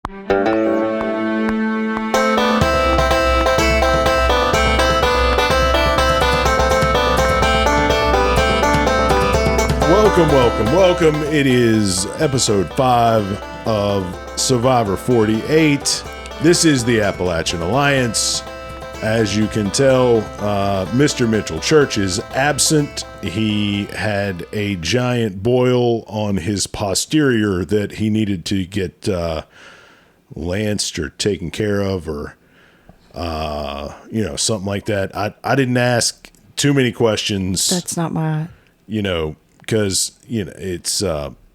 Welcome. It is episode 5 of Survivor 48. This is the Appalachian Alliance. As you can tell, Mr. Mitchell Church is absent. He had a giant boil on his posterior that he needed to get lanced or taken care of, or something like that. I didn't ask too many questions. That's not my... Because, it's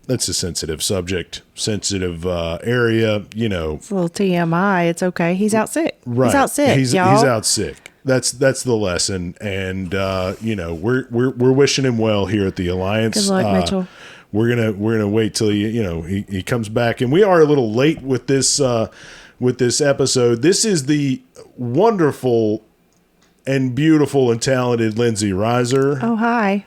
that's a sensitive subject, sensitive area, It's a little TMI. It's okay. He's out sick. Right. He's out sick, y'all. He's out sick. That's the lesson. And, we're wishing him well here at the Alliance. Good luck, Mitchell. We're gonna wait till he comes back. And we are a little late with this episode. This is the wonderful and beautiful and talented Lindsay Reiser. Oh, hi.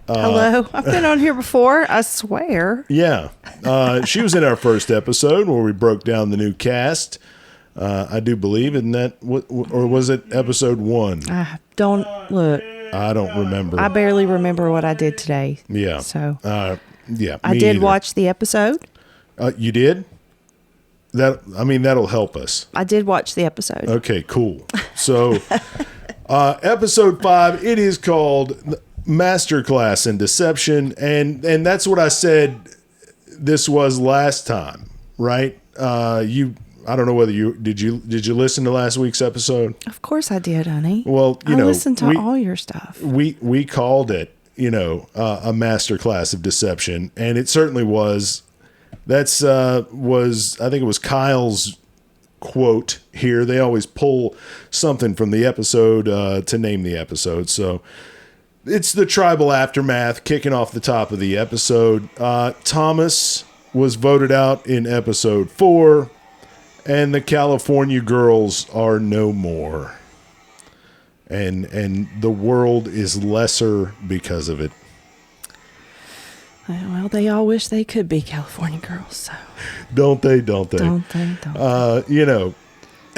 Hello. I've been on here before, I swear. Yeah. She was in our first episode where we broke down the new cast. I do believe, isn't that or was it episode 1? I don't remember. I barely remember what I did today. Yeah. So. Yeah. I did watch the episode. You did? That'll help us. I did watch the episode. Okay, cool. So, episode 5, it is called Masterclass in Deception, and that's what I said this was last time, right? I don't know whether did you listen to last week's episode? Of course I did, honey. Well, I listened to all your stuff. We called it, a masterclass of deception, and it certainly was. I think it was Kyle's quote here. They always pull something from the episode to name the episode, so. It's the tribal aftermath kicking off the top of the episode. Thomas was voted out in episode 4, and the California girls are no more. And the world is lesser because of it. Well, they all wish they could be California girls. So. Don't they?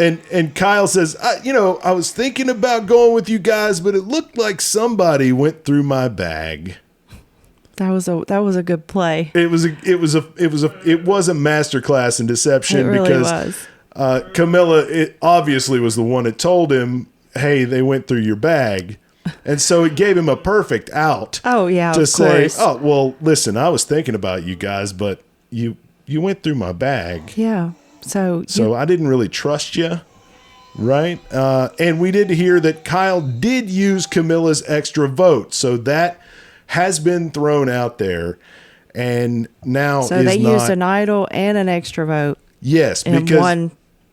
And Kyle says, I was thinking about going with you guys, but it looked like somebody went through my bag. That was a good play. It was a masterclass in deception. It really because Camilla, it obviously was the one that told him, hey, they went through your bag. And so it gave him a perfect out. Oh yeah, to of say, course. oh well, listen, I was thinking about you guys, but you went through my bag. Yeah. So I didn't really trust you, right? And we did hear that Kyle did use Camilla's extra vote, so that has been thrown out there, and now they used an idol and an extra vote. Yes, because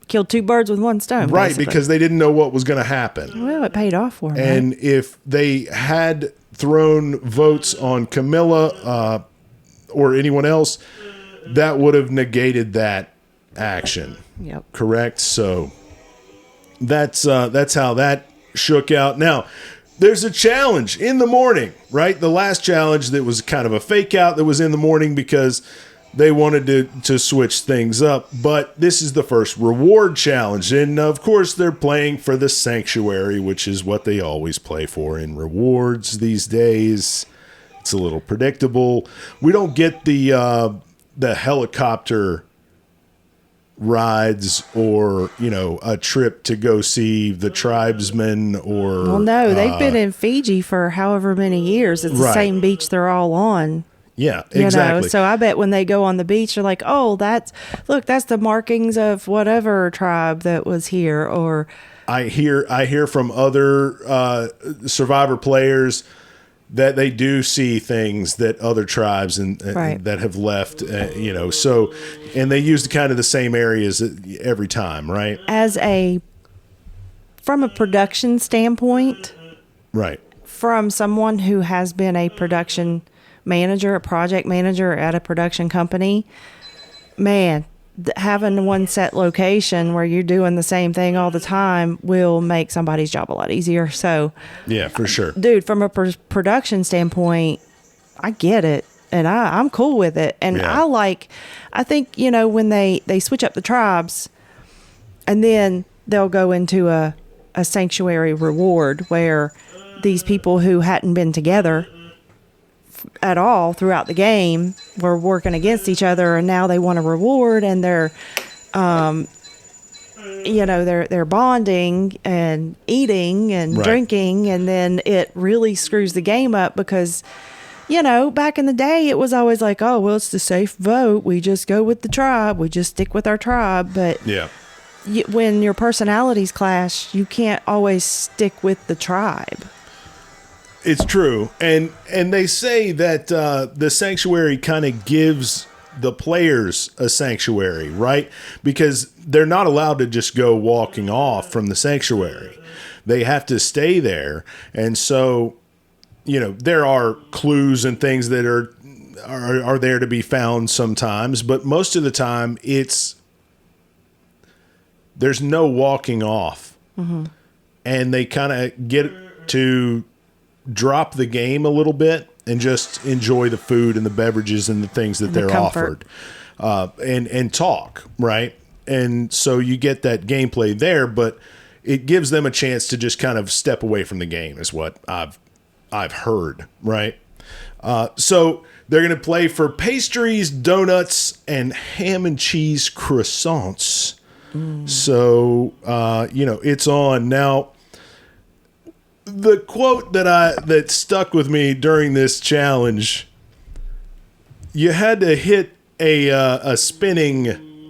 killed 2 birds with one stone. Right, basically. because they didn't know what was going to happen. Well, it paid off for them. And if they had thrown votes on Camilla or anyone else, that would have negated that action. Yep. Correct. So that's how that shook out. Now, there's a challenge in the morning, right? The last challenge that was kind of a fake out that was in the morning because they wanted to switch things up. But this is the first reward challenge. And of course, they're playing for the sanctuary, which is what they always play for in rewards these days. It's a little predictable. We don't get the helicopter rides or a trip to go see the tribesmen or they've been in Fiji for however many years. It's the same beach they're all on. Yeah, exactly. So I bet when they go on the beach, they're like, oh, that's the markings of whatever tribe that was here. Or I hear from other Survivor players that they do see things that other tribes that have left, so, and they use kind of the same areas every time, right? From a production standpoint, right? From someone who has been a production manager, a project manager at a production company, man, having one set location where you're doing the same thing all the time will make somebody's job a lot easier. So yeah, for sure, dude, from a production standpoint, I get it. and I'm cool with it. And Yeah. I think, when they switch up the tribes, and then they'll go into a sanctuary reward where these people who hadn't been together at all throughout the game were working against each other, and now they want a reward, and they're they're bonding and eating and Right. drinking, and then it really screws the game up because back in the day it was always like, oh well, it's the safe vote, we just go with the tribe, we just stick with our tribe. But Yeah. when your personalities clash, you can't always stick with the tribe. It's true, and they say that the sanctuary kind of gives the players a sanctuary, right? Because they're not allowed to just go walking off from the sanctuary; they have to stay there. And so, there are clues and things that are there to be found sometimes, but most of the time, there's no walking off, and they kind of get to drop the game a little bit and just enjoy the food and the beverages and the things that they're offered, and talk, right? And so you get that gameplay there, but it gives them a chance to just kind of step away from the game, is what I've heard, right? So they're going to play for pastries, donuts, and ham and cheese croissants. So it's on now. The quote that stuck with me during this challenge: you had to hit a spinning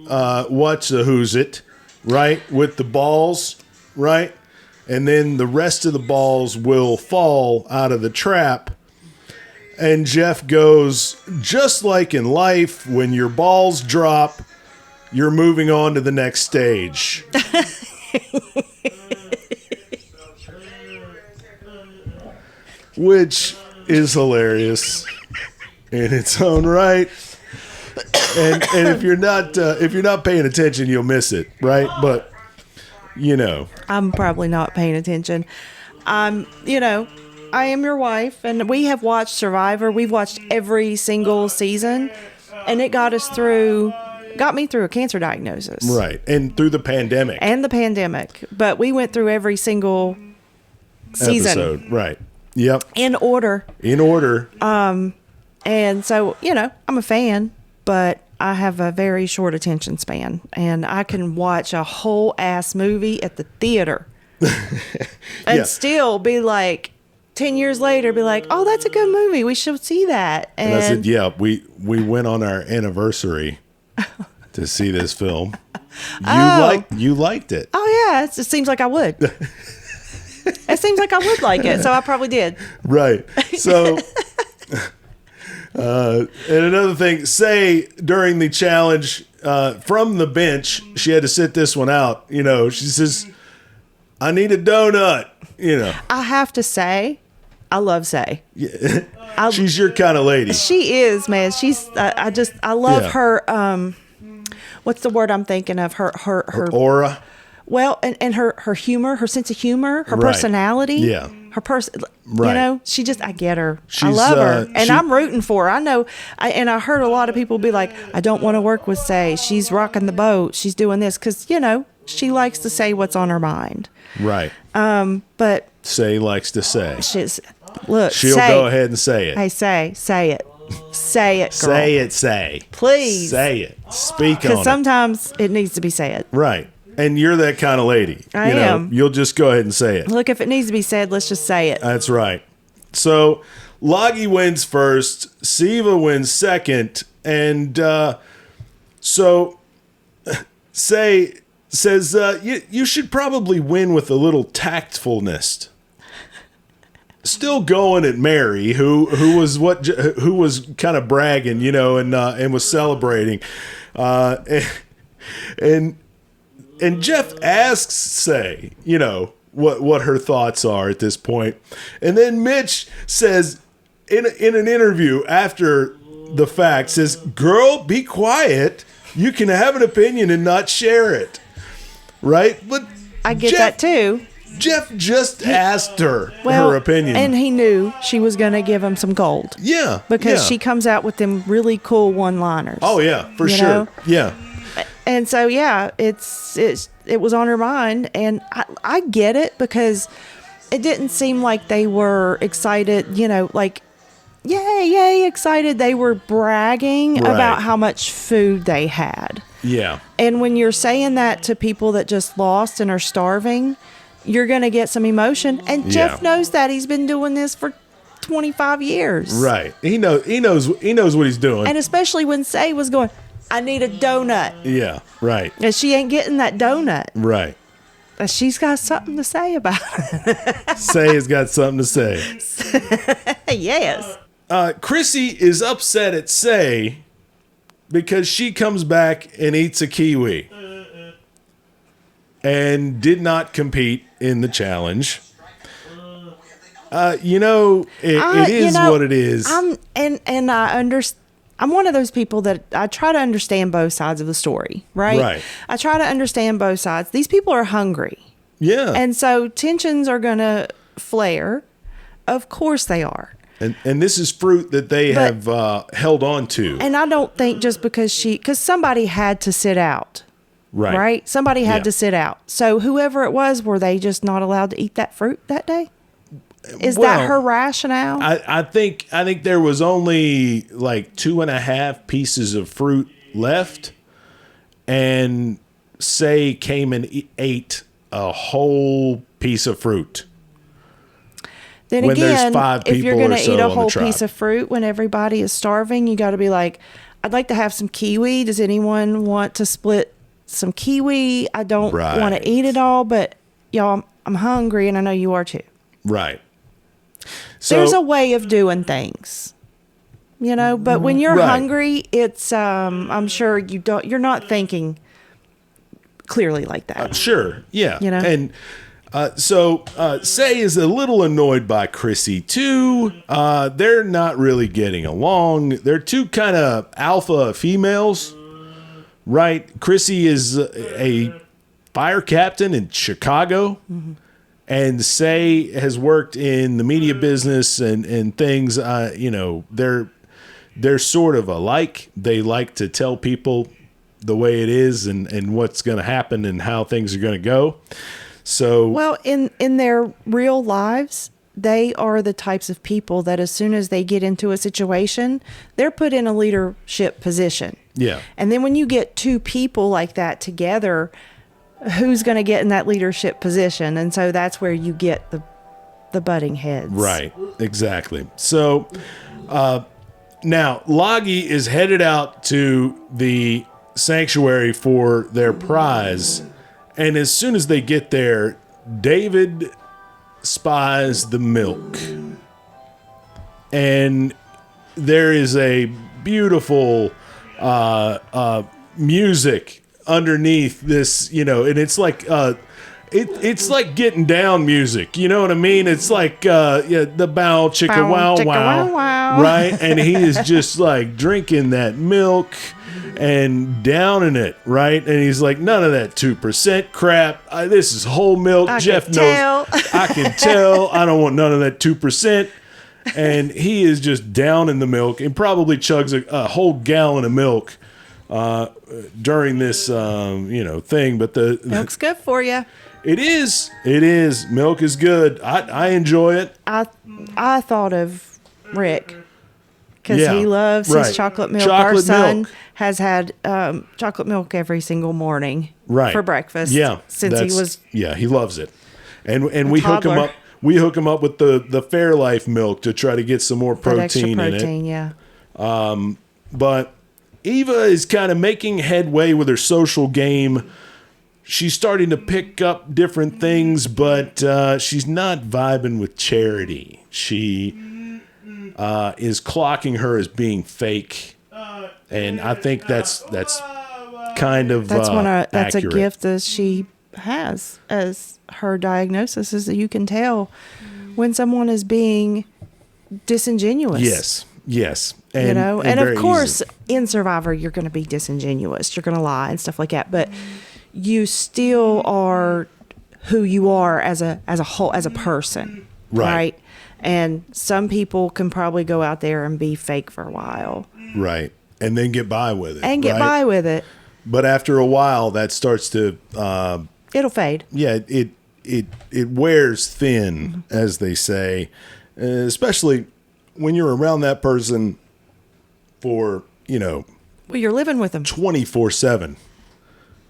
what's-a-who's-it, right, with the balls, right, and then the rest of the balls will fall out of the trap. And Jeff goes, just like in life, when your balls drop, you're moving on to the next stage. Which is hilarious in its own right. And if you're not paying attention, you'll miss it, right? But I'm probably not paying attention. I am your wife, and we have watched Survivor. We've watched every single season, and it got me through a cancer diagnosis. right, and through the pandemic But we went through every single season episode, right? Yep, in order. And so, I'm a fan, but I have a very short attention span, and I can watch a whole ass movie at the theater and still be like, 10 years later, be like, oh, that's a good movie, we should see that. And I said, yeah, we went on our anniversary to see this film. You liked it. Oh yeah, it seems like I would. It seems like I would like it, so I probably did. Right. So, and another thing, say during the challenge from the bench, she had to sit this one out. She says, I need a donut. I have to say, I love Say. She's your kind of lady. She is, man. She's, I love her, what's the word I'm thinking of? Her aura. Well, and her humor, her sense of humor, her Right. personality. Yeah. Her person, Right. I get her. I She's, love her. And I'm rooting for her. I know. I heard a lot of people be like, I don't want to work with Say. She's rocking the boat. She's doing this. Because, she likes to say what's on her mind. Right. But Say likes to say. she'll Go ahead and say it. Hey, say it. Say it, girl. Say it, say. Please. Say it. Speak on Because it. sometimes it needs to be said. Right. And you're that kind of lady. I am. You'll just go ahead and say it. Look, if it needs to be said, let's just say it. That's right. So Loggy wins first. Siva wins second. And so says you should probably win with a little tactfulness. Still going at Mary, who was kind of bragging, and was celebrating, and Jeff asks Say, what her thoughts are at this point, and then Mitch says in an interview after the fact, says, "Girl, be quiet. You can have an opinion and not share it." Right, but I get Jeff, that too. Jeff just asked her her opinion. And he knew she was going to give him some gold. Yeah. Because she comes out with them really cool one-liners. Oh, yeah, for sure. Know? Yeah. And so, yeah, it was on her mind. And I get it, because it didn't seem like they were excited, like, yay, excited. They were bragging about how much food they had. Yeah. And when you're saying that to people that just lost and are starving, you're going to get some emotion. And Jeff knows that. He's been doing this for 25 years. Right. He knows what he's doing. And especially when Say was going, I need a donut. Yeah, right. And she ain't getting that donut. Right. She's got something to say about it. Say has got something to say. Yes. Chrissy is upset at Say because she comes back and eats a kiwi and did not compete in the challenge. It is what it is. I'm one of those people that I try to understand both sides of the story, right? Right. I try to understand both sides. These people are hungry. Yeah. And so tensions are going to flare. Of course they are. And this is fruit that they have held on to. And I don't think just because somebody had to sit out. Right. Right? Somebody had to sit out. So whoever it was, were they just not allowed to eat that fruit that day? Is that her rationale? I think there was only like 2.5 pieces of fruit left, and Say came and ate a whole piece of fruit. Then when again, there's 5 if you're people going or to so eat a on the whole tribe. piece of fruit when everybody is starving, you got to be like, I'd like to have some kiwi. Does anyone want to split some kiwi? I don't want to eat it all, but y'all, I'm hungry, and I know you are too. Right. So, there's a way of doing things, but when you're hungry, it's I'm sure you're not thinking clearly like that. Sure. Yeah. And Say is a little annoyed by Chrissy too. They're not really getting along. They're two kind of alpha females, right? Chrissy is a fire captain in Chicago. Mm-hmm. And Say has worked in the media business and things. They're sort of alike. They like to tell people the way it is and what's going to happen and how things are going to go. So, well, in their real lives, they are the types of people that as soon as they get into a situation, they're put in a leadership position. Yeah. And then when you get two people like that together, who's going to get in that leadership position? And so that's where you get the butting heads. Right. Exactly. So now Loggy is headed out to the sanctuary for their prize. And as soon as they get there, David spies the milk. And there is a beautiful music underneath this, and it's like it's like getting down music, you know what I mean? It's like the bow chicka wow wow, right? And he is just like drinking that milk and downing it, right? And he's like, none of that 2% crap. This is whole milk. Jeff knows. I can tell. I don't want none of that 2%. And he is just down in the milk and probably chugs a whole gallon of milk during this, thing. But the milk's good for you. It is. Milk is good. I enjoy it. I thought of Rick because he loves his chocolate milk. Our son has had chocolate milk every single morning for breakfast. Yeah, since he was. Yeah, he loves it, and we hook him up. We hook him up with the Fairlife milk to try to get some more protein in it. Yeah. But Eva is kind of making headway with her social game. She's starting to pick up different things, but she's not vibing with Charity. She is clocking her as being fake, and I think that's kind of that's that's accurate. A gift that she has as her diagnosis is that you can tell when someone is being disingenuous. Yes, and, and of course in Survivor you're going to be disingenuous, you're going to lie and stuff like that, but you still are who you are as a whole, as a person. Right. And some people can probably go out there and be fake for a while. Right. And then get by with it. And get by with it. But after a while, that starts to... it'll fade. Yeah, it wears thin, as they say, especially when you're around that person for, Well, you're living with them 24/7,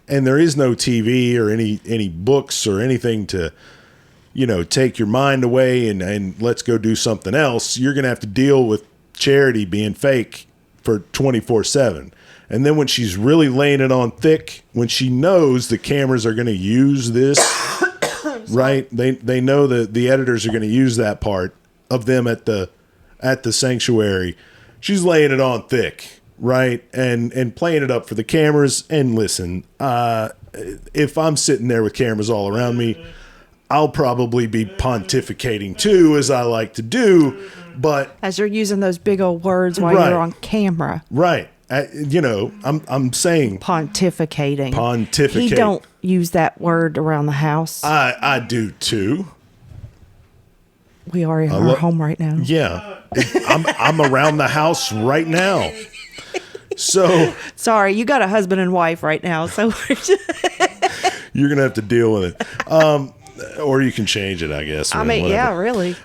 and there is no TV or any books or anything to, take your mind away and let's go do something else. You're gonna have to deal with Charity being fake for 24/7. And then when she's really laying it on thick, when she knows the cameras are going to use this, right? They know that the editors are going to use that part of them at the sanctuary. She's laying it on thick, right? And playing it up for the cameras. And listen, if I'm sitting there with cameras all around me, I'll probably be pontificating too, as I like to do. But as you're using those big old words while you're on camera, right? I'm saying pontificating. Pontificate. He don't use that word around the house. I do too. We are in our home right now. Yeah, I'm around the house right now. So sorry, you got a husband and wife right now, so you're gonna have to deal with it. Or you can change it, I guess. I mean, yeah, really.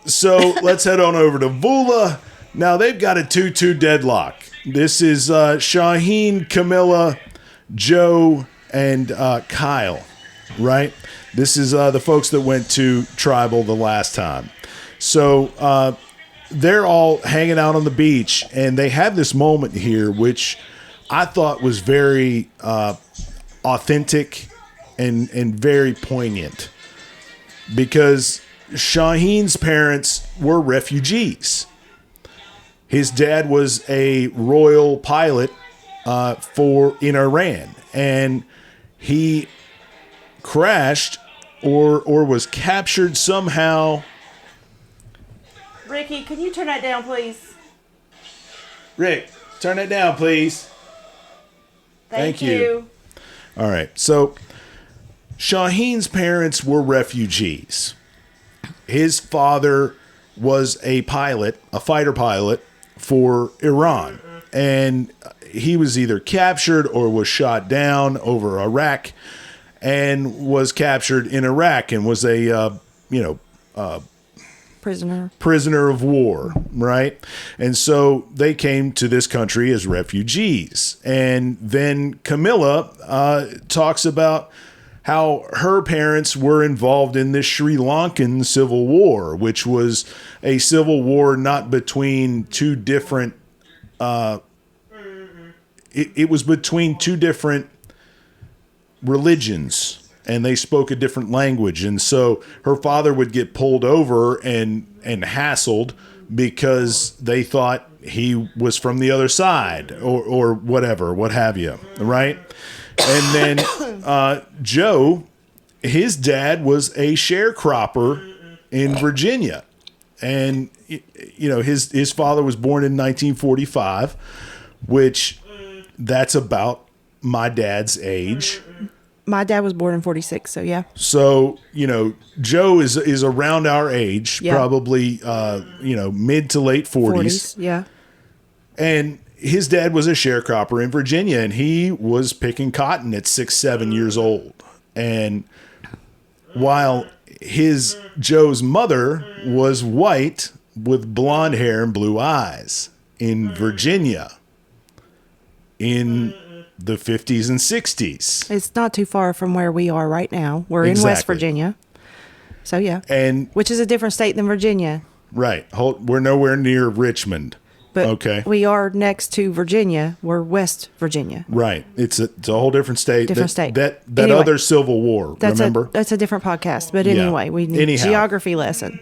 So let's head on over to Vula. Now they've got a 2-2 deadlock. This is Shaheen, Camilla, Joe, and Kyle, right? This is the folks that went to Tribal the last time. So they're all hanging out on the beach, and they have this moment here, which I thought was very authentic and very poignant, because Shaheen's parents were refugees. His dad was a royal pilot in Iran, and he crashed or was captured somehow. Ricky, can you turn that down, please? Rick, turn it down, please. Thank you. All right. So Shaheen's parents were refugees. His father was a pilot, a fighter pilot for Iran. And he was either captured or was shot down over Iraq, and was captured in Iraq and was a, prisoner of war, right? And so they came to this country as refugees. And then Camilla talks about how her parents were involved in the Sri Lankan Civil War, which was a civil war not between two different, it was between two different religions, and they spoke a different language. And so her father would get pulled over and hassled because they thought he was from the other side or whatever, what have you, right? And then Joe, his dad was a sharecropper in Virginia. And, his father was born in 1945, which that's about my dad's age. My dad was born in 46, so yeah. So, Joe is around our age, probably, mid to late 40s. Yeah. And his dad was a sharecropper in Virginia, and he was picking cotton at 6-7 years old. And while Joe's mother was white with blonde hair and blue eyes in Virginia in the 50s and 60s. It's not too far from where we are right now. We're in West Virginia. So yeah. Which is a different state than Virginia. Right. We're nowhere near Richmond. But okay. We are next to Virginia. We're West Virginia. Right. It's a whole different state. That anyway, other Civil War, remember? That's a different podcast. But anyway, we need a geography lesson.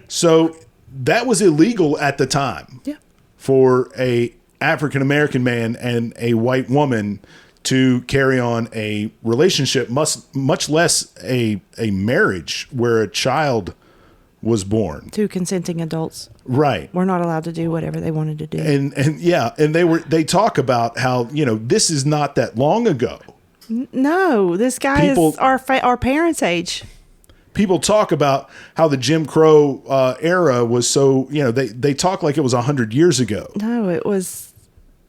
So that was illegal at the time. Yeah. For a African American man and a white woman to carry on a relationship, much less a marriage where a child was born. Two consenting adults. Right. We're not allowed to do whatever they wanted to do. And they talk about how, this is not that long ago. No, this guy People- is our parents' age. People talk about how the Jim Crow era was so, they talk like it was 100 years ago. No, it was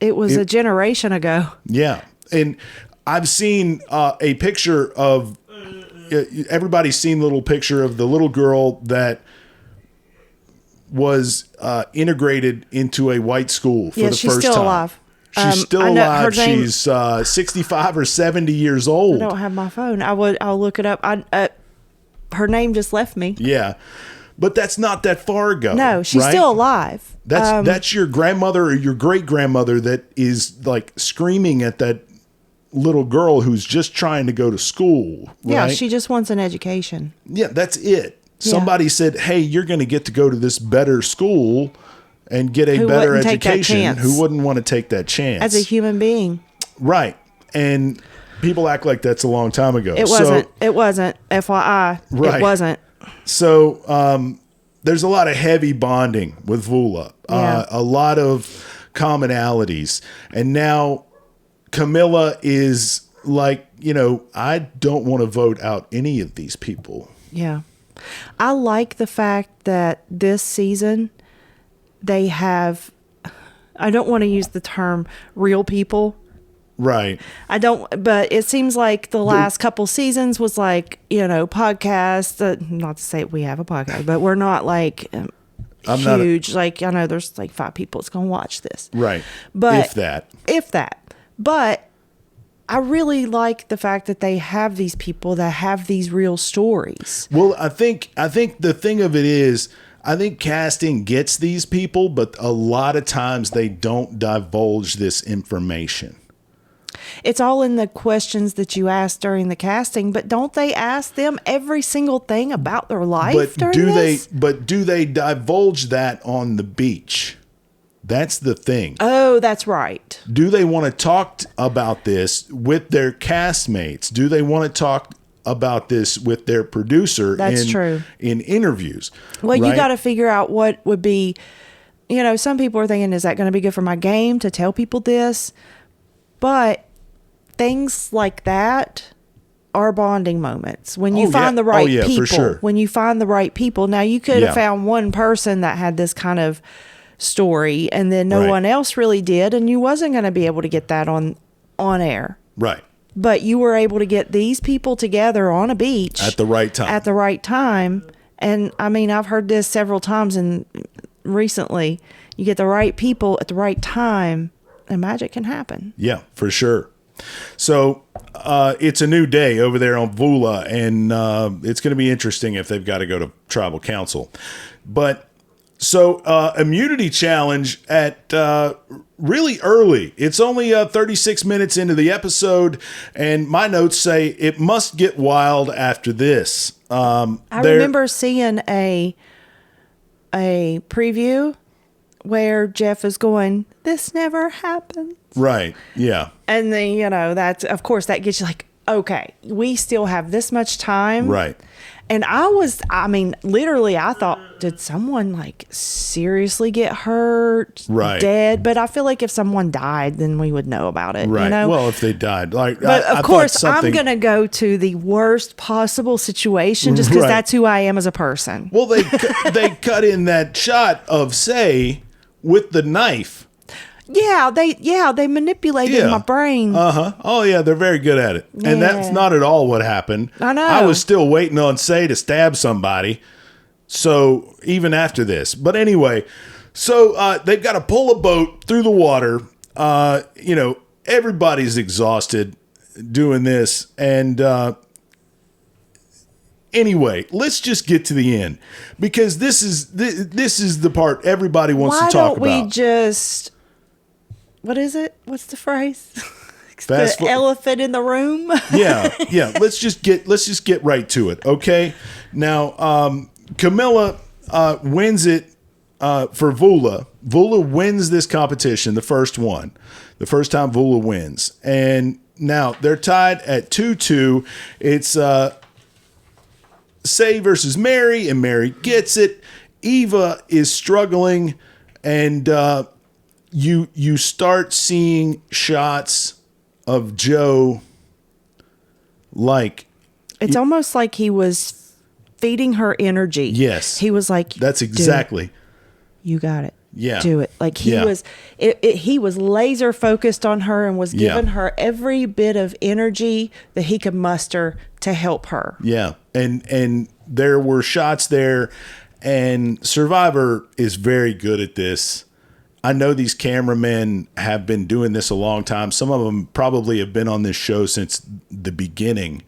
a generation ago. Yeah. And I've seen a picture of, everybody's seen a little picture of the little girl that was integrated into a white school for the she's first still time. alive. She's still I know her alive. name- She's 65 or 70 years old. I don't have my phone. I'll look it up. Her name just left me. Yeah. But that's not that far ago. No, she's right? still alive. That's your grandmother or your great grandmother that is like screaming at that little girl who's just trying to go to school. Right? Yeah, she just wants an education. Yeah, that's it. Yeah. Somebody said, "Hey, you're going to get to go to this better school and get a Who better wouldn't take that education." chance? Who wouldn't want to take that chance? As a human being. Right. And people act like that's a long time ago. It wasn't. FYI. Right. It wasn't. So there's a lot of heavy bonding with Vula, Yeah. a lot of commonalities. And now Camilla is like, I don't want to vote out any of these people. Yeah. I like the fact that this season they have, I don't want to use the term real people. Right. But it seems like the last couple seasons was like, podcasts, not to say we have a podcast, but we're not like huge. Like, I know there's like 5 people that's going to watch this. Right. But If that. But I really like the fact that they have these people that have these real stories. Well, I think the thing of it is, I think casting gets these people, but a lot of times they don't divulge this information. It's all in the questions that you ask during the casting, but don't they ask them every single thing about their life during this? But do they divulge that on the beach? That's the thing. Oh, that's right. Do they want to talk about this with their castmates? Do they want to talk about this with their producer? That's true. In interviews. Well, you right? got to figure out what would be, some people are thinking, is that going to be good for my game to tell people this? But things like that are bonding moments when you find the right people. For sure. When you find the right people. Now, you could Yeah. have found one person that had this kind of story and then no Right. one else really did, and you wasn't going to be able to get that on air. Right. But you were able to get these people together on a beach At the right time. At the right time. And I mean, I've heard this several times and recently. You get the right people at the right time and magic can happen. Yeah, for sure. So it's a new day over there on Vula, and it's going to be interesting if they've got to go to tribal council. But so immunity challenge at really early. It's only 36 minutes into the episode, and my notes say it must get wild after this. I remember seeing a preview where Jeff is going, "This never happened." Right. Yeah. And then, that's, of course, that gets you like, okay, we still have this much time. Right. And literally, I thought, did someone like seriously get hurt? Right. Dead? But I feel like if someone died, then we would know about it. Right. You know? Well, if they died. But Of course, I'm going to go to the worst possible situation just because Right. that's who I am as a person. Well, they cut in that shot of Say with the knife. Yeah, they manipulated my brain. Oh yeah, they're very good at it. And that's Yeah. not at all what happened. I know. I was still waiting on Say to stab somebody. So even after this, but anyway, so they've got to pull a boat through the water. Everybody's exhausted doing this, and anyway, let's just get to the end because this is the part everybody wants to talk about. Why don't we just? What is it? What's the phrase? The elephant in the room. yeah. Let's just get right to it. Okay. Now, Camilla wins it for Vula. Vula wins this competition, the first one, the first time Vula wins, and now they're tied at 2-2. It's Say versus Mary, and Mary gets it. Eva is struggling, and you start seeing shots of Joe like It's almost like he was feeding her energy. Yes. He was like, that's exactly. You got it. Yeah. Do it. Like he was, he was laser focused on her and was giving her every bit of energy that he could muster to help her. Yeah. And there were shots there, and Survivor is very good at this. I know these cameramen have been doing this a long time. Some of them probably have been on this show since the beginning.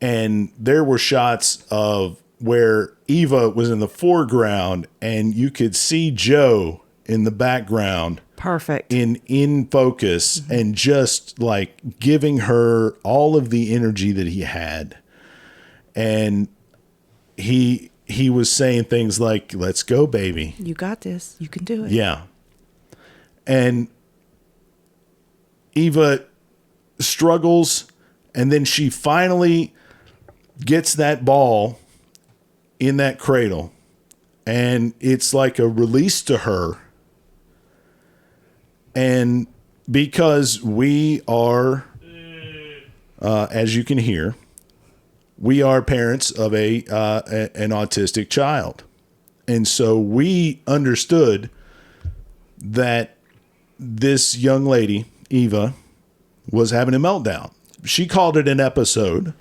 And there were shots of where Eva was in the foreground and you could see Joe in the background. Perfect. In focus, and just like giving her all of the energy that he had. And he was saying things like, let's go, baby. You got this. You can do it. Yeah. And Eva struggles, and then she finally gets that ball in that cradle, and it's like a release to her. And because we are, as you can hear, we are parents of an autistic child. And so we understood that this young lady, Eva, was having a meltdown. She called it an episode,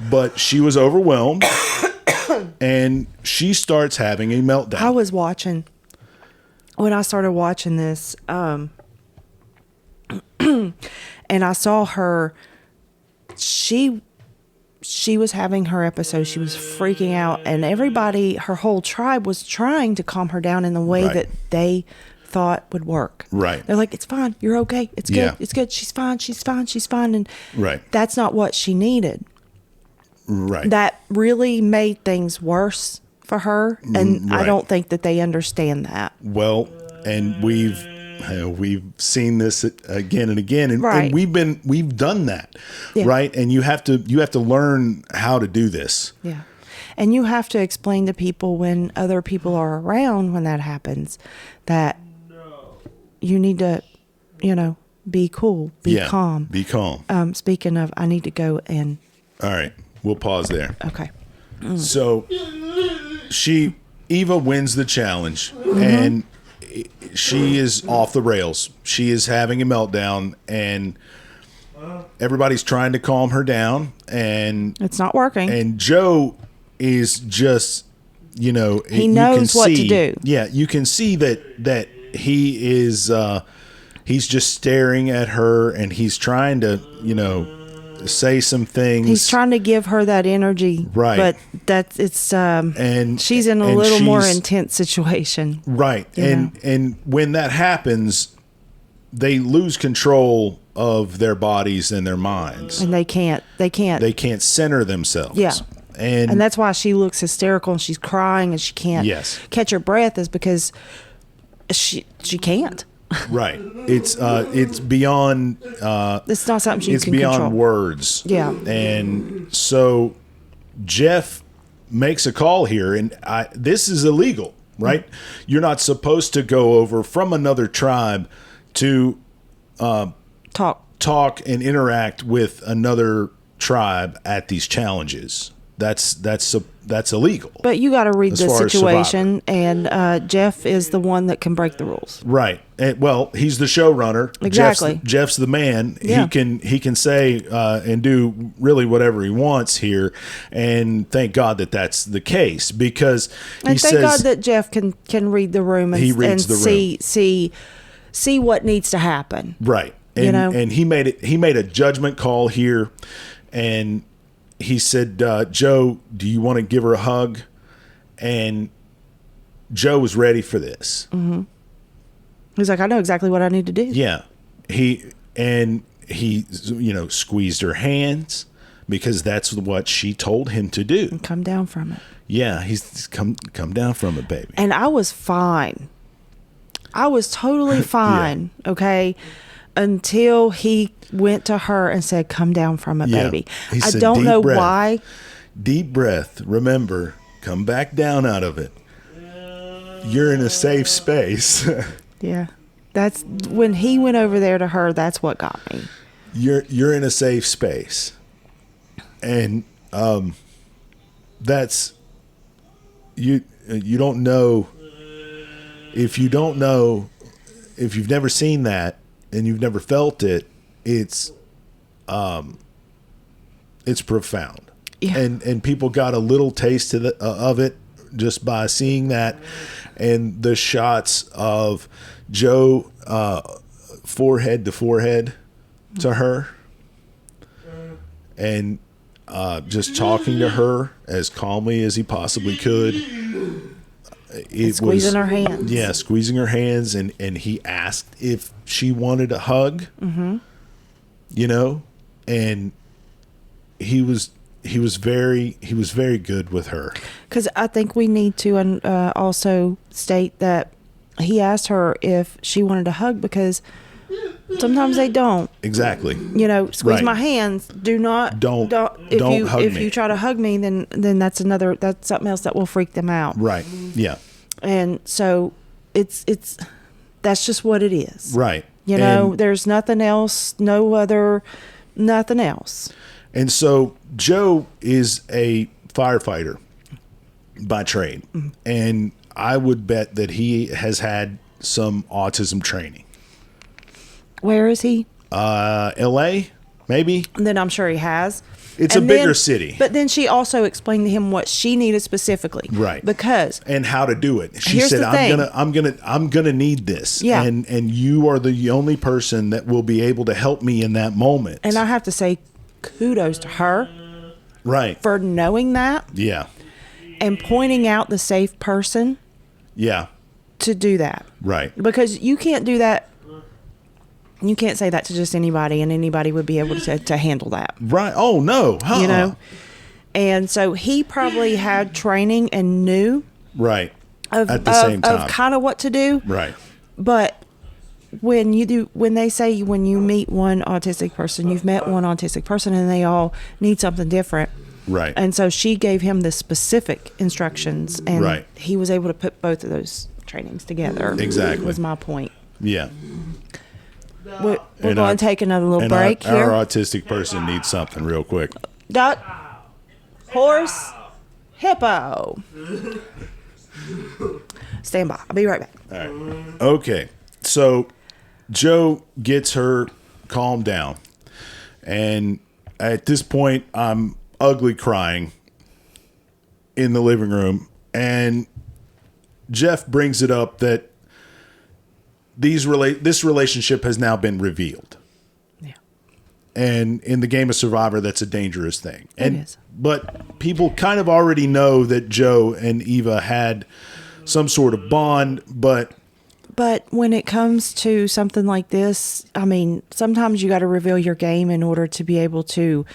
but she was overwhelmed and she starts having a meltdown. I was watching, when I started watching this, and I saw her, she was having her episode. She was freaking out, and everybody, her whole tribe was trying to calm her down in the way that they thought would work. Right. They're like, it's fine. You're okay. It's good. Yeah. It's good. She's fine. She's fine. She's fine. And Right. that's not what she needed. Right. That really made things worse for her. And I don't think that they understand that. Well, and we've seen this again and again, and, and we've done that, right? And you have to learn how to do this. Yeah. And you have to explain to people when other people are around when that happens that you need to, be cool, be calm. Be calm. Speaking of, I need to go and. All right, we'll pause there. Okay. So Eva wins the challenge, and she is off the rails. She is having a meltdown, and everybody's trying to calm her down, and it's not working. And Joe is just, he knows what to do. Yeah, you can see that he is he's just staring at her, and he's trying to, say some things. He's trying to give her that energy, right? But and she's in a little more intense situation, right? And when that happens, they lose control of their bodies and their minds, and they can't center themselves. Yeah, and that's why she looks hysterical and she's crying and she can't catch her breath, is because she can't. Right. It's beyond. It's not something you it's can beyond control. Words. Yeah. And so Jeff makes a call here, and this is illegal, right? You're not supposed to go over from another tribe to talk and interact with another tribe at these challenges. That's illegal. But you got to read the situation, and Jeff is the one that can break the rules. Right. And, well, he's the showrunner. Exactly. Jeff's the man. Yeah. He can say and do really whatever he wants here, and thank God that that's the case, because thank God that Jeff can read the room and see what needs to happen. Right. And and he made a judgment call here, and he said, Joe, do you want to give her a hug? And Joe was ready for this. Mm-hmm. He's like, I know exactly what I need to do. Yeah. He squeezed her hands, because that's what she told him to do. And come down from it. Yeah. He's come down from it, baby. And I was fine. I was totally fine. Okay. Until he went to her and said, come down from it, baby. I don't know why. Deep breath. Remember, come back down out of it. You're in a safe space. Yeah. That's when he went over there to her. That's what got me. you're in a safe space, and that's you don't know if you've never seen that and you've never felt it. It's profound. Yeah. And people got a little taste of it just by seeing that, and the shots of Joe forehead to forehead to her, and just talking to her as calmly as he possibly could. Squeezing her hands. Yeah, squeezing her hands, and he asked if she wanted a hug. Mm-hmm. You know, and he was very good with her. Because I think we need to also state that he asked her if she wanted a hug, because sometimes they don't. Exactly. You know, squeeze Right. my hands. Don't hug if me. you try to hug me, then that's something else that will freak them out. Right. Yeah. And so it's that's just what it is. Right. You know, And- there's nothing else, nothing else. And so Joe is a firefighter by trade. Mm-hmm. And I would bet that he has had some autism training. Where is he? LA, maybe? And then I'm sure he has. It's And a bigger then- city. But then she also explained to him what she needed specifically. Right. Because And how to do it. She Here's said, the thing. I'm gonna need this. Yeah. And you are the only person that will be able to help me in that moment. and I have to say kudos to her right. for knowing that Yeah. and pointing out the safe person Yeah. to do that. Right. Because you can't do that. You can't say that to just anybody, and anybody would be able to handle that. Right. Oh no. You know? And so he probably had training and knew Right. of At the same time. of kind of what to do. Right. But when they say when you meet one autistic person, you've met one autistic person, and they all need something different. Right. And so she gave him the specific instructions, and Right. he was able to put both of those trainings together. Exactly. Was my point. Yeah. We're And going to take another little break our here. autistic person needs something real quick. Duck, horse, hippo. Stand by. I'll be right back. All right. Okay. So Joe gets her calmed down. And at this point, I'm ugly crying in the living room. And Jeff brings it up that this relationship has now been revealed. Yeah. And in the game of Survivor, that's a dangerous thing. It is. But people kind of already know that Joe and Eva had some sort of bond, but when it comes to something like this, I mean, sometimes you got to reveal your game in order to be able to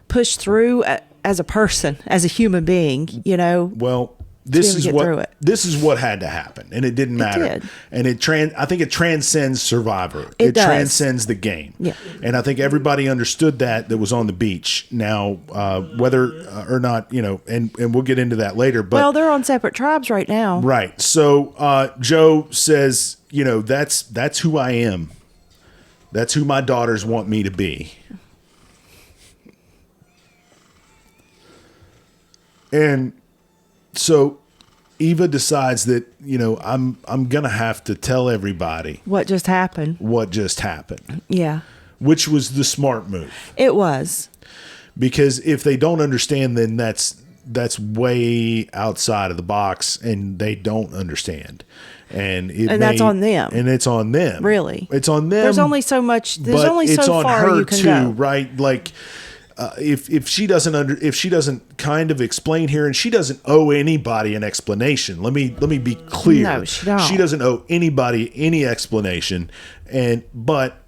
push through as a person, as a human being, you know. well, be able to get through it. this is what had to happen, and it didn't matter. did. And I think it transcends Survivor. It does. Transcends the game. Yeah. And I think everybody understood that was on the beach. Now, whether or not, you know, and we'll get into that later. But Well, they're on separate tribes right now. right. So Joe says, you know, that's who I am. That's who my daughters want me to be. And so Eva decides that, you know, I'm gonna have to tell everybody What just happened? what just happened, Yeah, which was the smart move. it was. Because if they don't understand, then that's way outside of the box, and they don't understand. And that's on them. And it's on them. Really, It's on them. There's only so much. There's but only it's so on far her you can too, go. right? Like, if she doesn't kind of explain here, and she doesn't owe anybody an explanation. Let me be clear. No, she don't. She doesn't owe anybody any explanation. But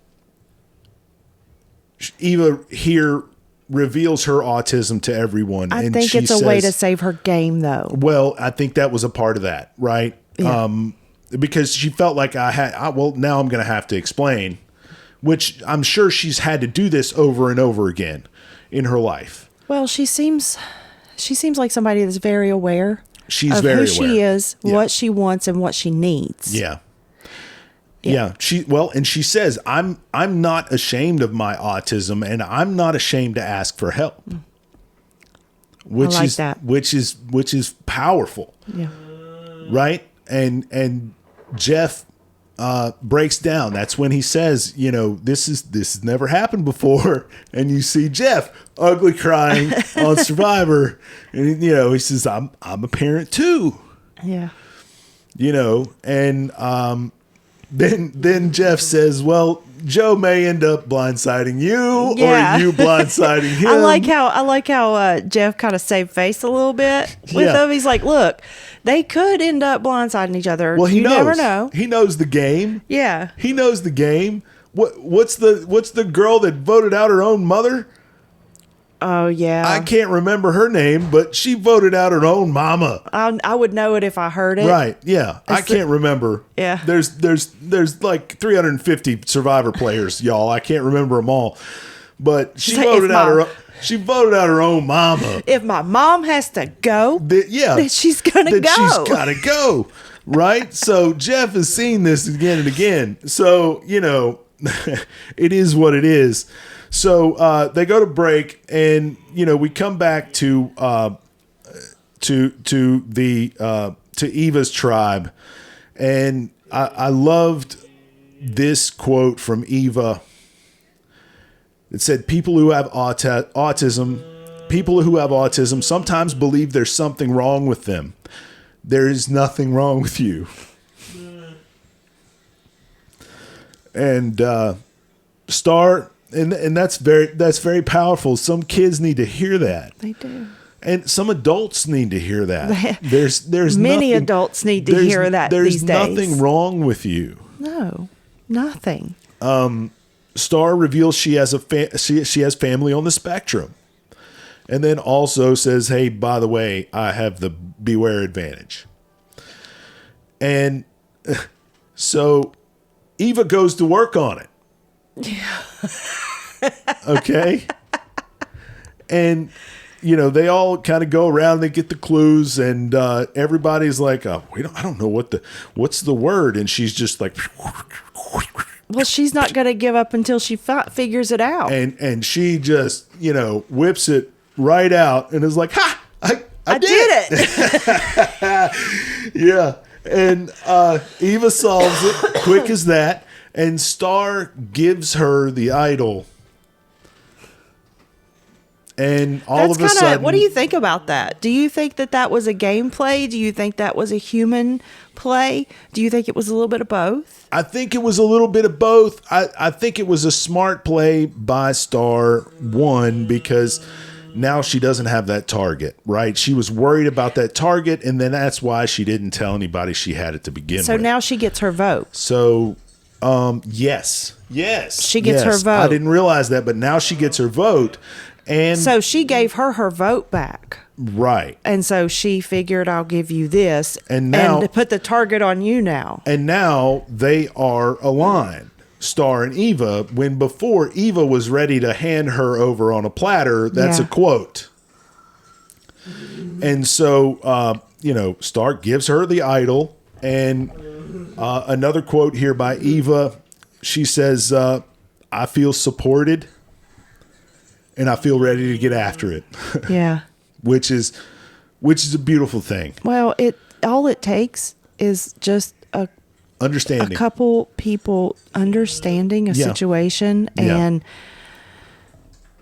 Eva here reveals her autism to everyone. I and think she it's a way to says, save her game, though. well, I think that was a part of that, right? Yeah. Because she felt like well, now I'm going to have to explain, which I'm sure she's had to do this over and over again in her life. Well, she seems like somebody that's very aware She's of very who aware. she is, Yeah. what she wants, and what she needs. Yeah. Yeah. And she says, I'm not ashamed of my autism, and I'm not ashamed to ask for help. Which I like is that. which is powerful. Yeah. Right? And Jeff breaks down. That's when he says, this has never happened before. And you see Jeff ugly crying on Survivor, and he says, I'm a parent too. Yeah. And then Jeff says, well, Joe may end up blindsiding you, or you blindsiding him. I like how Jeff kind of saved face a little bit with him. He's like, look, they could end up blindsiding each other. Well, you never know. He knows the game. Yeah. He knows the game. What's the girl that voted out her own mother? Oh, yeah. I can't remember her name, but she voted out her own mama. I would know it if I heard it. Right. Yeah. I can't remember. Yeah. There's like 350 Survivor players, y'all. I can't remember them all. But she Like, voted out her own mama. If my mom has to go, then she's going to go. She's got to go. Right? So Jeff has seen this again and again. So, it is what it is. So they go to break, and we come back to Eva's tribe, and I loved this quote from Eva. It said, people who have autism sometimes believe there's something wrong with them. There is nothing wrong with you. And Star. And that's very powerful. Some kids need to hear that. They do. And some adults need to hear that. There's many adults need to hear that these days. There's nothing wrong with you. No, nothing. Star reveals she has she has family on the spectrum, and then also says, "Hey, by the way, I have the beware advantage." And so Eva goes to work on it. Yeah. Okay. And they all kind of go around, they get the clues, and everybody's like, I don't know what's the word, and she's just like, well, she's not going to give up until she figures it out. And she just, whips it right out and is like, ha, I did it. Yeah. And Eva solves it quick as that. And Star gives her the idol. And all of a sudden... What do you think about that? Do you think that was a game play? Do you think that was a human play? Do you think it was a little bit of both? I think it was a little bit of both. I think it was a smart play by Star, one, because now she doesn't have that target, right? She was worried about that target, and then that's why she didn't tell anybody she had it to begin with. So now she gets her vote. So... yes. She gets her vote. I didn't realize that, but now she gets her vote. And so she gave her vote back. Right. And so she figured, I'll give you this and to put the target on you now. And now they are aligned, Star and Eva, when before Eva was ready to hand her over on a platter. That's a quote. And so, Star gives her the idol, and another quote here by Eva. She says, I feel supported and I feel ready to get after it. Yeah. which is a beautiful thing. Well, all it takes is just a couple people understanding a situation and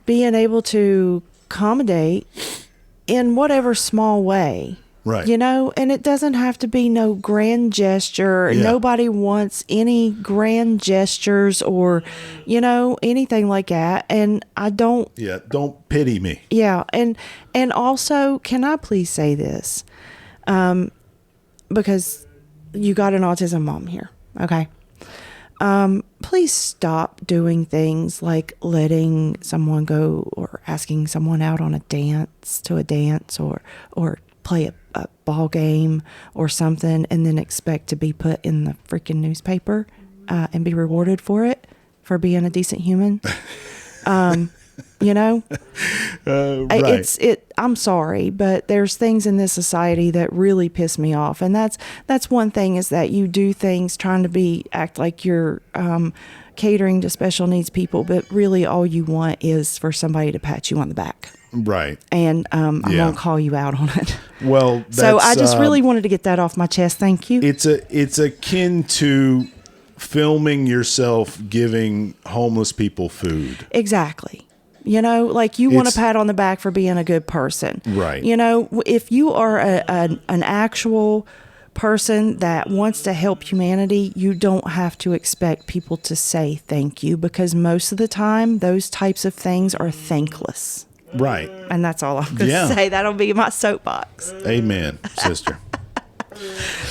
being able to accommodate in whatever small way. Right. And it doesn't have to be no grand gesture. Yeah. Nobody wants any grand gestures or, anything like that. And I don't. Yeah. Don't pity me. Yeah. And also, can I please say this? Because you got an autism mom here. Okay. Please stop doing things like letting someone go or asking someone out on a dance or play a ball game or something and then expect to be put in the freaking newspaper and be rewarded for it, for being a decent human. Right. I'm sorry, but there's things in this society that really piss me off, and that's one thing, is that you do things trying to act like you're catering to special needs people, but really all you want is for somebody to pat you on the back. Right. And I'm gonna call you out on it. Well, so I just really wanted to get that off my chest. Thank you. It's akin to filming yourself giving homeless people food. Exactly. You know, like you want a pat on the back for being a good person. Right. You know, if you are an actual person that wants to help humanity, you don't have to expect people to say thank you, because most of the time those types of things are thankless. Right. And that's all I'm going to say. That'll be my soapbox. Amen, sister.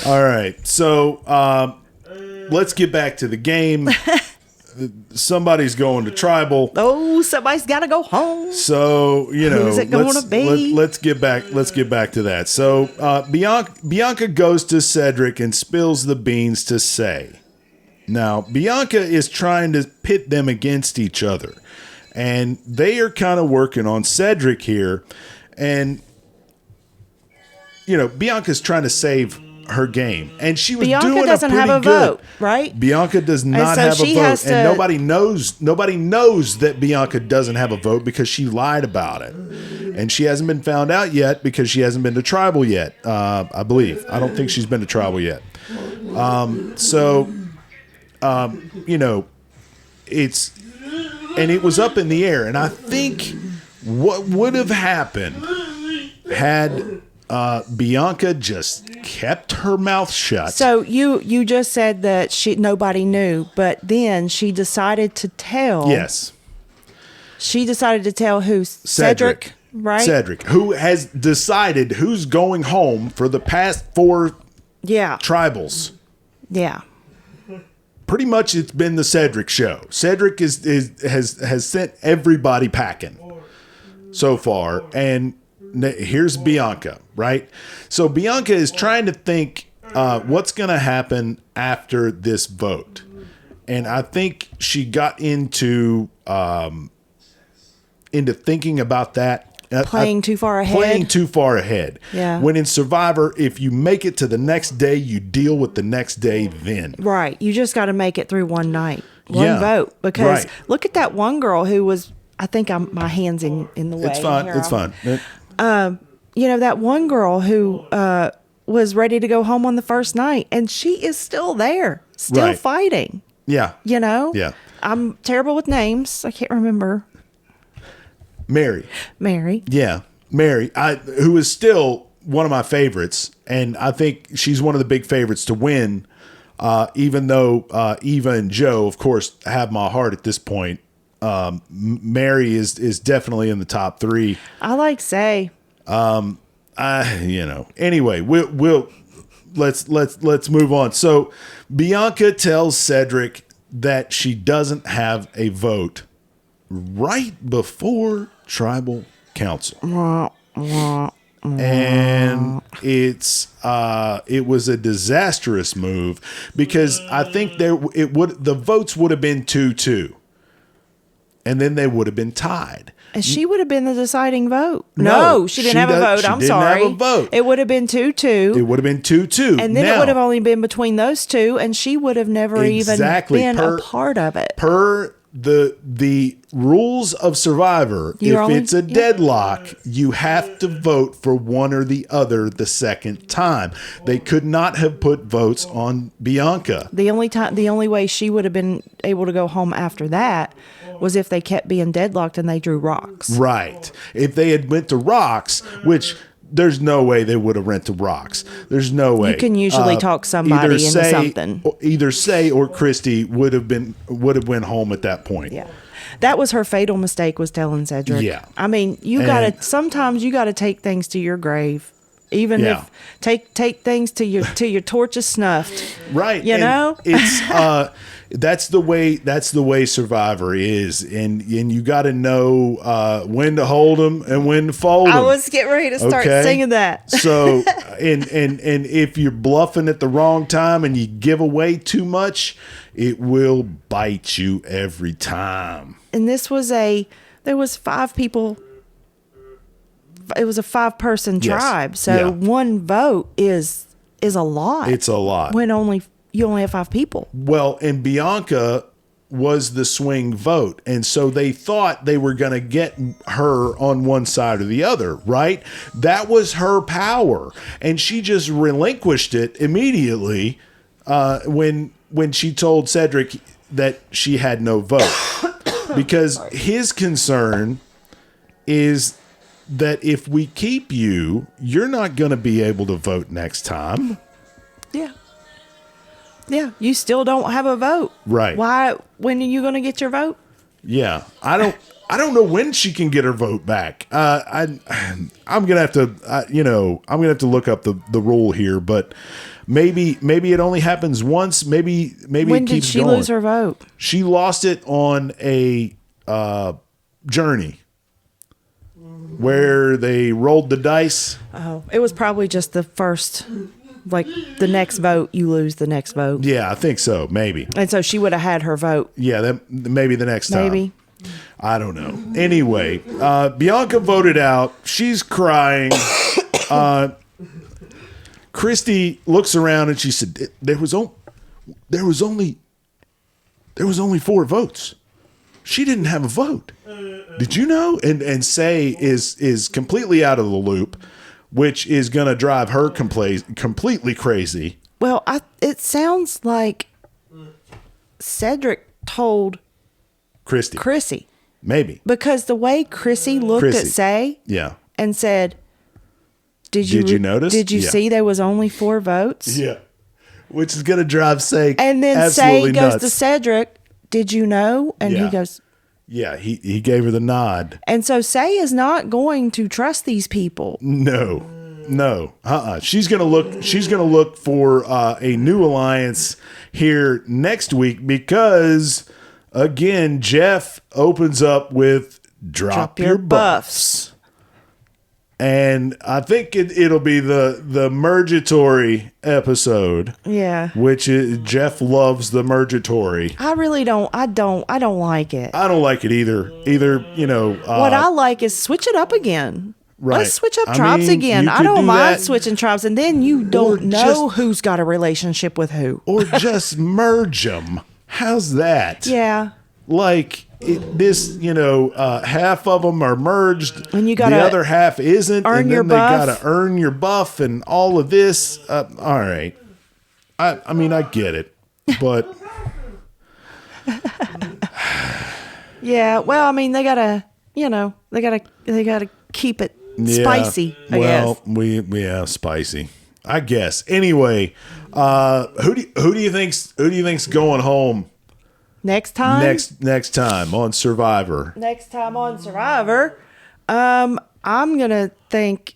All right. So let's get back to the game. Somebody's going to tribal. Oh, somebody's got to go home. So, you know, who's it going to be? Let's get back to that. So, Bianca goes to Cedric and spills the beans to Say. Now, Bianca is trying to pit them against each other, and they are kind of working on Cedric here. And, you know, Bianca's trying to save her game, and she was Bianca doing doesn't a pretty have a good vote, right? Bianca does not have a vote, and nobody knows that Bianca doesn't have a vote because she lied about it, and she hasn't been found out yet because she hasn't been to tribal yet. I believe. I don't think she's been to tribal yet. You know, it was up in the air, and I think what would have happened had Bianca just kept her mouth shut. So you just said that nobody knew, but then she decided to tell. Yes. She decided to tell who? Cedric, right? Cedric, who has decided who's going home for the past 4 tribals. Yeah. Pretty much it's been the Cedric show. Cedric has sent everybody packing so far, and here's Bianca, right? So Bianca is trying to think what's going to happen after this vote. And I think she got into thinking about that. Playing too far ahead. Playing too far ahead. Yeah. When in Survivor, if you make it to the next day, you deal with the next day then. Right. You just got to make it through one night. One vote. Because look at that one girl who was, I think my hand's in the way. It's fine. It's fine. You know, that one girl who was ready to go home on the first night, and she is still there, still fighting. Yeah. You know? Yeah. I'm terrible with names. I can't remember. Mary. Yeah. Mary, who is still one of my favorites, and I think she's one of the big favorites to win, even though Eva and Joe, of course, have my heart at this point. Mary is definitely in the top 3. I like Say. Anyway, let's move on. So Bianca tells Cedric that she doesn't have a vote right before tribal council. And it was a disastrous move because I think the votes would have been 2-2. And then they would have been tied. And she would have been the deciding vote. No, she didn't have a vote. I'm sorry. Have a vote. It would have been 2-2. It would have been 2-2. And then it would have only been between those two, and she would have never even been a part of it. Per the rules of Survivor, if it's a deadlock, you have to vote for one or the other the second time. They could not have put votes on Bianca. The only way she would have been able to go home after that was if they kept being deadlocked and they drew rocks. Right. If they had went to rocks, which there's no way they would have went to rocks. There's no way. You can usually talk somebody into something. Either Say or Christy would have went home at that point. Yeah. That was her fatal mistake, was telling Cedric. Yeah. I mean, sometimes you gotta take things to your grave. Even if take things to your torch is snuffed. Right. You know? It's that's the way Survivor is, and you got to know when to hold them and when to fold them. I was getting ready to start singing that. So, and if you're bluffing at the wrong time and you give away too much, it will bite you every time. And there was 5 people was a 5-person Yes. tribe. So Yeah. one vote is a lot. It's a lot. when you only have 5 people. Well, and Bianca was the swing vote. And so they thought they were going to get her on one side or the other, right? That was her power. And she just relinquished it immediately when she told Cedric that she had no vote. Because his concern is that if we keep you, you're not going to be able to vote next time. Yeah. Yeah, you still don't have a vote. Right. Why? When are you going to get your vote? Yeah, I don't know when she can get her vote back. I'm gonna have to, I'm gonna have to look up the rule here, but maybe it only happens once. Maybe When it did keeps she going. lose her vote? She lost it on a journey where they rolled the dice. Oh, it was probably just the first, like the next vote, you lose the next vote. Yeah, I think so. Maybe. And so she would have had her vote. Yeah, that maybe the next time. Maybe. I don't know. Anyway, Bianca voted out. She's crying. Christy looks around and she said, "There was only 4 votes. She didn't have a vote. Did you know?" And Say is completely out of the loop, which is going to drive her completely crazy. Well, it sounds like Cedric told Christy. Maybe. Because the way Chrissy looked at Say Yeah. and said, Did you notice? Did you Yeah. see there was only 4 votes? Yeah. Which is going to drive Say And then absolutely Say goes nuts. to Cedric, "Did you know?" And Yeah. he goes, Yeah, he gave her the nod. and so Say is not going to trust these people. No. She's gonna look for a new alliance here next week because again Jeff opens up with drop your buffs. And I think it'll be the Mergatory episode. Yeah. Which is Jeff loves the Mergatory. I really don't. I don't like it. I don't like it either. What I like is switch it up again. Right. Let's switch up I tribes mean, again. you I could don't do mind that. switching tribes, and then you don't know who's got a relationship with who. Or just merge them. How's that? Yeah. Like half of them are merged, And you the gotta other half isn't, earn and your then they buff. gotta earn your buff and all of this. All right, I mean I get it, but Yeah. Well, I mean, they gotta keep it spicy. I guess. we spicy, I guess. Anyway, who do you think's going home Next time. next time on Survivor? Next time on Survivor, I'm gonna think.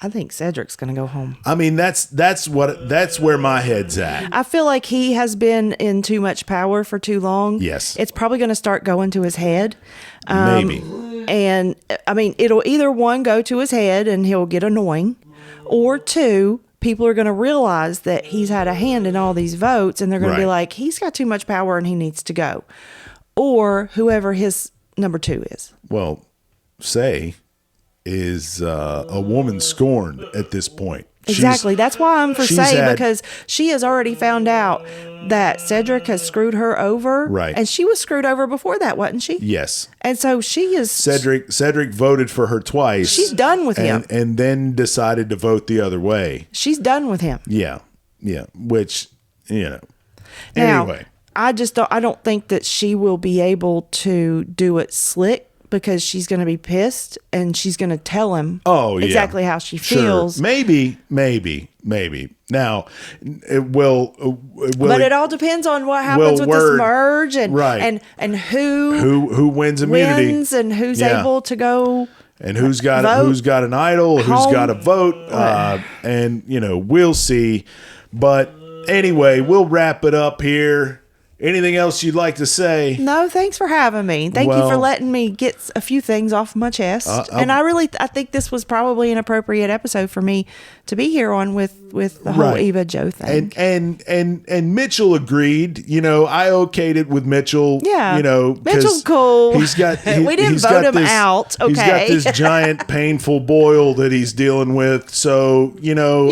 I think Cedric's gonna go home. I mean that's where my head's at. I feel like he has been in too much power for too long. Yes. It's probably going to start going to his head. Maybe. And I mean, it'll either 1 go to his head and he'll get annoying, or 2, people are going to realize that he's had a hand in all these votes and they're going to be Right. like, he's got too much power and he needs to go. Or whoever his number 2 is. Well, Say is a woman scorned at this point. Exactly. That's why I'm for she's Say, had- because she has already found out that Cedric has screwed her over. Right. And she was screwed over before that, wasn't she? Yes. And so she is. Cedric voted for her twice. She's done with him. And then decided to vote the other way. She's done with him. Yeah. Which, Now, anyway. I don't think that she will be able to do it slick, because she's going to be pissed and she's going to tell him exactly how she feels. Sure. Maybe. Now, it will. But it all depends on what happens with this merge and Right. and who wins immunity wins and who's Yeah. able to go. and who's got vote. an idol, who's Home. got a vote, and we'll see. But anyway, we'll wrap it up here Anything else you'd like to say? No, thanks for having me. Thank you for Well, letting me get a few things off my chest. And I think this was probably an appropriate episode for me to be here on with the whole Right. Eva Joe thing. And Mitchell agreed. You know, I okayed it with Mitchell. Yeah. You know, 'cause Mitchell's cool. He's got. We didn't he's vote got him out, He's got okay? this giant painful boil that he's dealing with. So you know,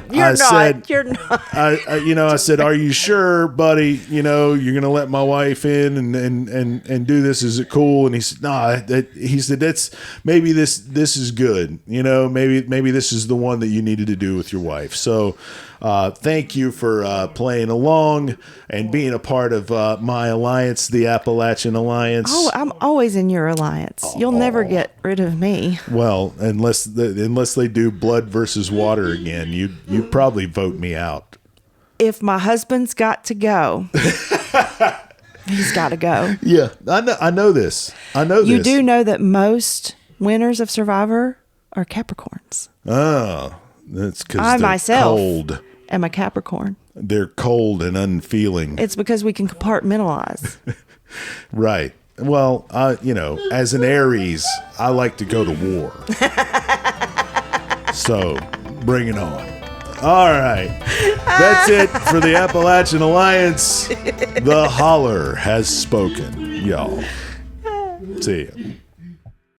You're not. I said, "Are you sure, buddy? You know, you're gonna let my wife in and do this? Is it cool?" And he said, "No." He said, "That's maybe this is good. You know, maybe this is the one that you needed to do with your wife." So, thank you for playing along and being a part of my alliance, the Appalachian Alliance. Oh, I'm always in your alliance. You'll never get rid of me. Well, unless they do blood versus water again, you'd probably vote me out. If my husband's got to go, he's got to go. Yeah, I know this. You do know that most winners of Survivor are Capricorns. Oh, that's because I they're myself cold. am a Capricorn. They're cold and unfeeling. It's because we can compartmentalize. Right. Well, as an Aries, I like to go to war. So, bring it on. All right. That's it for the Appalachian Alliance. The holler has spoken, y'all. See ya.